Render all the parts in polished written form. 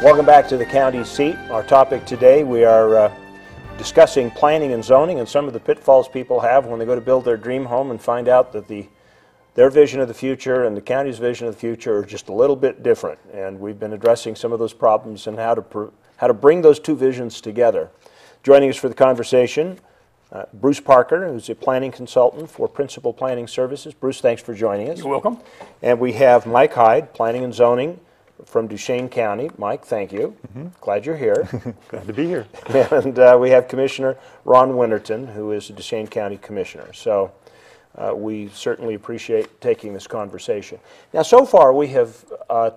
Welcome back to the county seat. Our topic today, we are discussing planning and zoning and some of the pitfalls people have when they go to build their dream home and find out that their vision of the future and the county's vision of the future are just a little bit different. And we've been addressing some of those problems and how to bring those two visions together. Joining us for the conversation, Bruce Parker, who's a planning consultant for Principal Planning Services. Bruce, thanks for joining us. You're welcome. And we have Mike Hyde, Planning and Zoning from Duchesne County. Mike, thank you. Glad you're here. Glad to be here. And we have Commissioner Ron Winterton, who is a Duchesne County Commissioner. So we certainly appreciate taking this conversation. Now, so far we have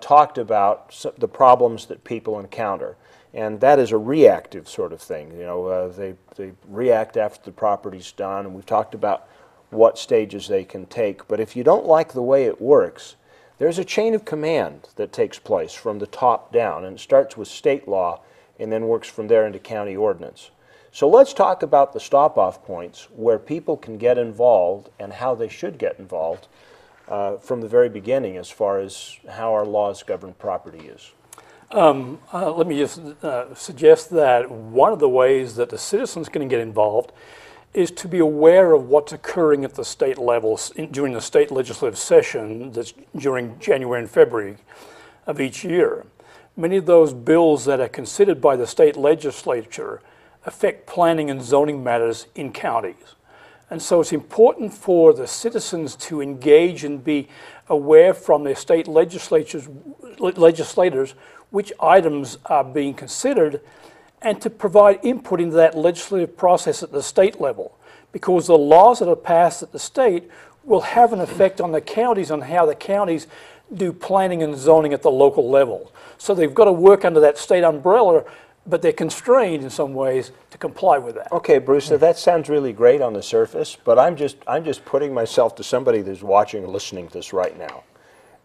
talked about the problems that people encounter. And that is a reactive sort of thing. You know, they react after the property's done, and we've talked about what stages they can take. But if you don't like the way it works, there's a chain of command that takes place from the top down, and it starts with state law and then works from there into county ordinance. So let's talk about the stop-off points where people can get involved and how they should get involved from the very beginning as far as how our laws govern property use. Let me just suggest that one of the ways that the citizens can get involved is to be aware of what's occurring at the state levels during the state legislative session that's during January and February of each year. Many of those bills that are considered by the state legislature affect planning and zoning matters in counties. And so it's important for the citizens to engage and be aware from their state legislators which items are being considered, and to provide input into that legislative process at the state level, because the laws that are passed at the state will have an effect on the counties, on how the counties do planning and zoning at the local level. So they've got to work under that state umbrella, but they're constrained in some ways to comply with that. Okay, Bruce, so that sounds really great on the surface, but I'm just putting myself to somebody that's watching or listening to this right now,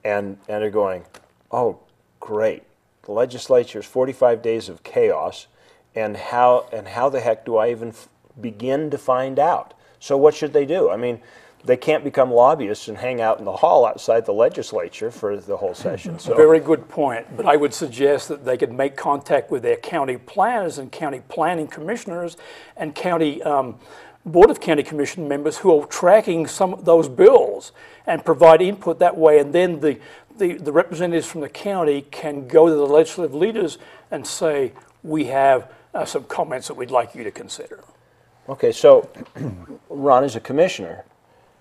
and they're going, oh, great. The legislature's 45 days of chaos, and how the heck do I even begin to find out? So what should they do? I mean, they can't become lobbyists and hang out in the hall outside the legislature for the whole session. So. Very good point, but I would suggest that they could make contact with their county planners and county planning commissioners and county Board of County Commission members who are tracking some of those bills and provide input that way, and then the representatives from the county can go to the legislative leaders and say, we have some comments that we'd like you to consider. Okay, so Ron, as a commissioner,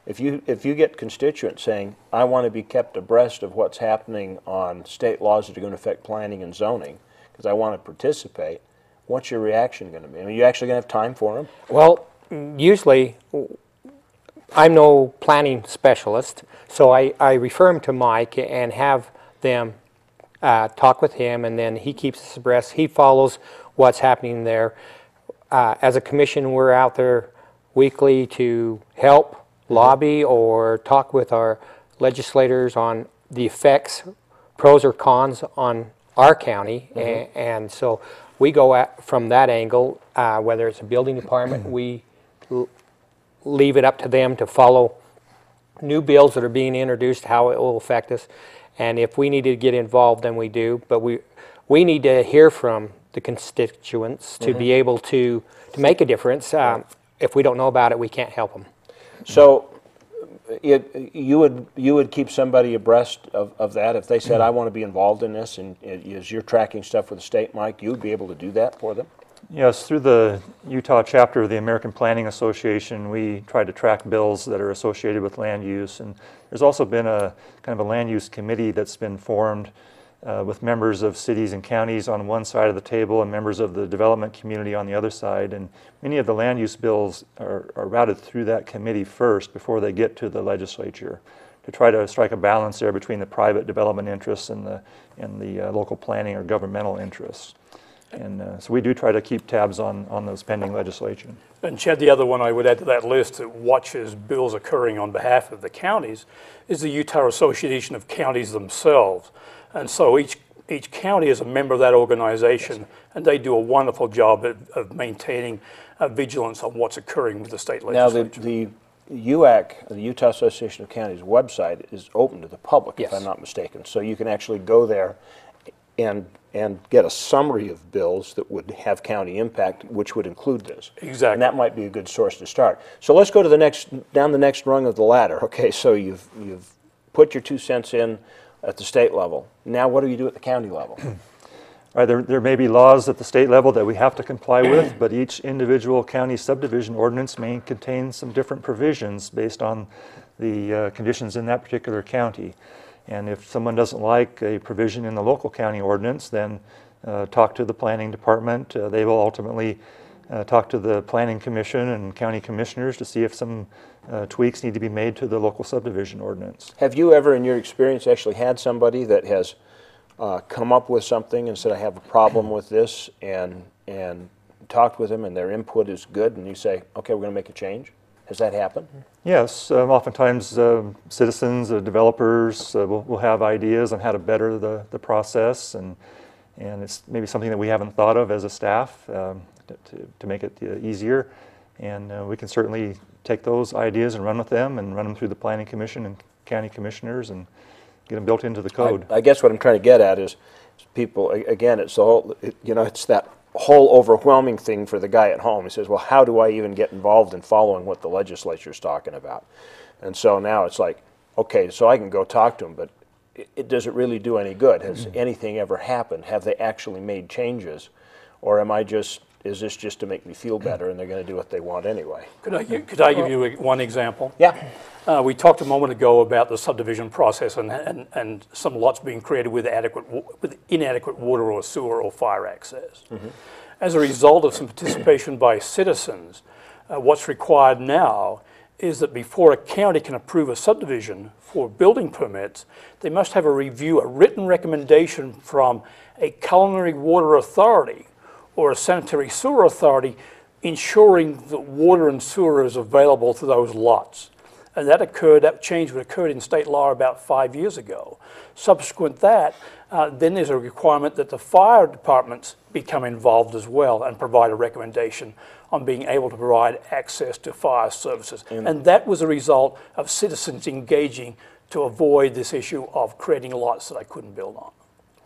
if you get constituents saying, I want to be kept abreast of what's happening on state laws that are going to affect planning and zoning, because I want to participate, what's your reaction going to be? I mean, are you actually going to have time for them? Well, usually I'm no planning specialist, so I refer them to Mike and have them talk with him, and then he keeps us abreast. He follows what's happening there. As a commission, we're out there weekly to help lobby or talk with our legislators on the effects, pros or cons on our county, and so we go from that angle. Whether it's a building department, we leave it up to them to follow new bills that are being introduced, how it will affect us, and if we need to get involved, then we do. But we need to hear from the constituents to be able to make a difference. If we don't know about it, we can't help them. So you would keep somebody abreast of that if they said, I want to be involved in this, and as you're tracking stuff with the state, Mike, you would be able to do that for them? Yes, through the Utah chapter of the American Planning Association, we try to track bills that are associated with land use, and there's also been a kind of a land use committee that's been formed with members of cities and counties on one side of the table and members of the development community on the other side, and many of the land use bills are routed through that committee first before they get to the legislature, to try to strike a balance there between the private development interests and the local planning or governmental interests. And so we do try to keep tabs on those pending legislation. And Chad, the other one I would add to that list that watches bills occurring on behalf of the counties is the Utah Association of Counties themselves. And so each county is a member of that organization, and they do a wonderful job of maintaining vigilance on what's occurring with the state legislature. Now, the UAC, the Utah Association of Counties website, is open to the public, Yes. if I'm not mistaken. So you can actually go there and and get a summary of bills that would have county impact, which would include this. Exactly. And that might be a good source to start. So let's go to down the next rung of the ladder. Okay, so you've put your 2 cents in at the state level. Now what do you do at the county level? Right, there may be laws at the state level that we have to comply with, but each individual county subdivision ordinance may contain some different provisions based on the conditions in that particular county. And if someone doesn't like a provision in the local county ordinance, then talk to the planning department. They will ultimately talk to the planning commission and county commissioners to see if some tweaks need to be made to the local subdivision ordinance. Have you ever, in your experience, actually had somebody that has come up with something and said, I have a problem with this, and talked with them and their input is good, and you say, okay, we're going to make a change? Has that happened? Yes, oftentimes citizens, developers will have ideas on how to better the process, and it's maybe something that we haven't thought of as a staff to make it easier. And we can certainly take those ideas and run with them and run them through the Planning Commission and county commissioners and get them built into the code. I guess what I'm trying to get at is people, again, it's the whole, it's that whole overwhelming thing for the guy at home. He says, well, how do I even get involved in following what the legislature's talking about? And so now it's like, okay, so I can go talk to them, but does it really do any good? Has anything ever happened? Have they actually made changes? Or is this just to make me feel better and they're going to do what they want anyway? Could I give you one example? Yeah. We talked a moment ago about the subdivision process and some lots being created with inadequate water or sewer or fire access. Mm-hmm. As a result of some participation by citizens, what's required now is that before a county can approve a subdivision for building permits, they must have a written recommendation from a culinary water authority or a sanitary sewer authority ensuring that water and sewer is available to those lots. And that change occurred in state law about 5 years ago. Subsequent to that, then there's a requirement that the fire departments become involved as well and provide a recommendation on being able to provide access to fire services. And that was a result of citizens engaging to avoid this issue of creating lots that I couldn't build on.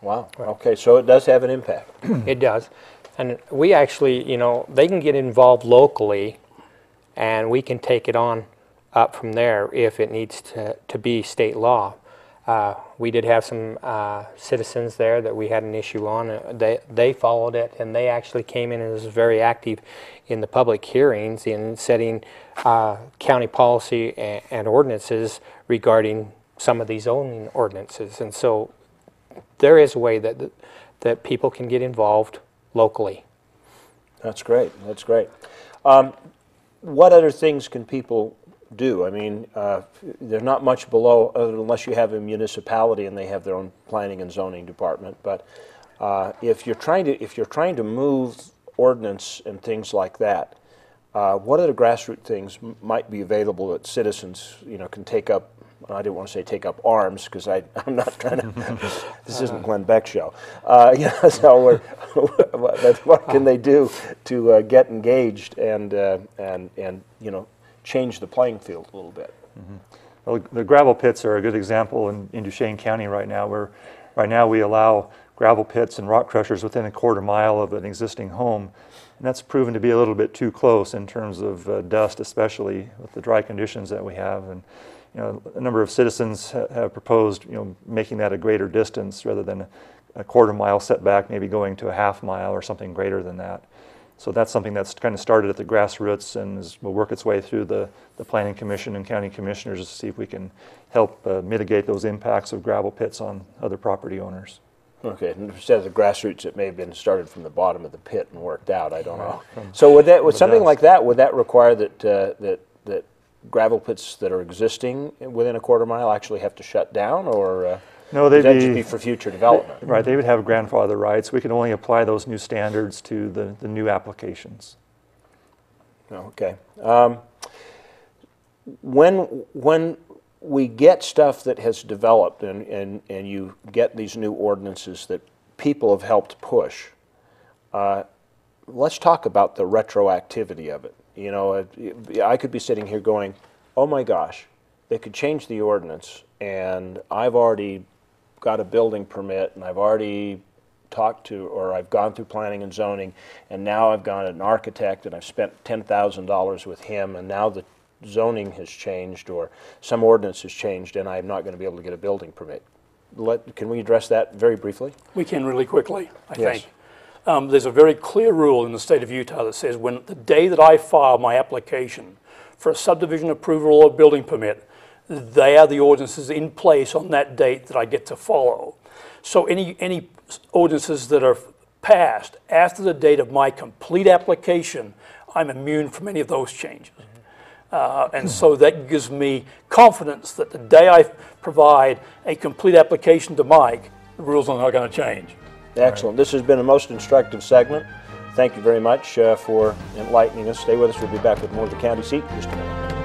Wow. Right. Okay, so it does have an impact. It does. And we actually, they can get involved locally and we can take it on up from there if it needs to be state law. We did have some citizens there that we had an issue on. They followed it, and they actually came in and was very active in the public hearings in setting county policy and ordinances regarding some of these zoning ordinances. And so there is a way that people can get involved locally. That's great. That's great. What other things can people do? I mean, they're not much below, unless you have a municipality and they have their own planning and zoning department. But if you're trying to move ordinance and things like that, what other grassroots things might be available that citizens, can take up? I didn't want to say take up arms because I'm not trying to. This isn't Glenn Beck's show. So what can they do to get engaged and change the playing field a little bit? Mm-hmm. Well, the gravel pits are a good example in Duchesne County right now, where right now we allow gravel pits and rock crushers within a quarter mile of an existing home. And that's proven to be a little bit too close in terms of dust, especially with the dry conditions that we have. And a number of citizens have proposed, making that a greater distance rather than a quarter mile setback, maybe going to a half mile or something greater than that. So that's something that's kind of started at the grassroots and will work its way through the Planning Commission and county commissioners to see if we can help mitigate those impacts of gravel pits on other property owners. Okay, instead of the grassroots, it may have been started from the bottom of the pit and worked out. I don't know. So would something like that, would that require that gravel pits that are existing within a quarter mile actually have to shut down, or no, would that just be for future development? Right, they would have grandfather rights. We can only apply those new standards to the new applications. Okay. When we get stuff that has developed and you get these new ordinances that people have helped push, let's talk about the retroactivity of it. I could be sitting here going, oh my gosh, they could change the ordinance and I've already got a building permit and I've already talked to, or I've gone through planning and zoning, and now I've gone to an architect and I've spent $10,000 with him, and now the zoning has changed or some ordinance has changed and I'm not going to be able to get a building permit. Can we address that very briefly? We can really quickly, I Yes. think. There's a very clear rule in the state of Utah that says when the day that I file my application for a subdivision approval or building permit, they are the ordinances in place on that date that I get to follow. So any ordinances that are passed after the date of my complete application, I'm immune from any of those changes. And so that gives me confidence that the day I provide a complete application to Mike, the rules are not going to change. Excellent. This has been a most instructive segment. Thank you very much for enlightening us. Stay with us. We'll be back with more of the County Seat in just a minute.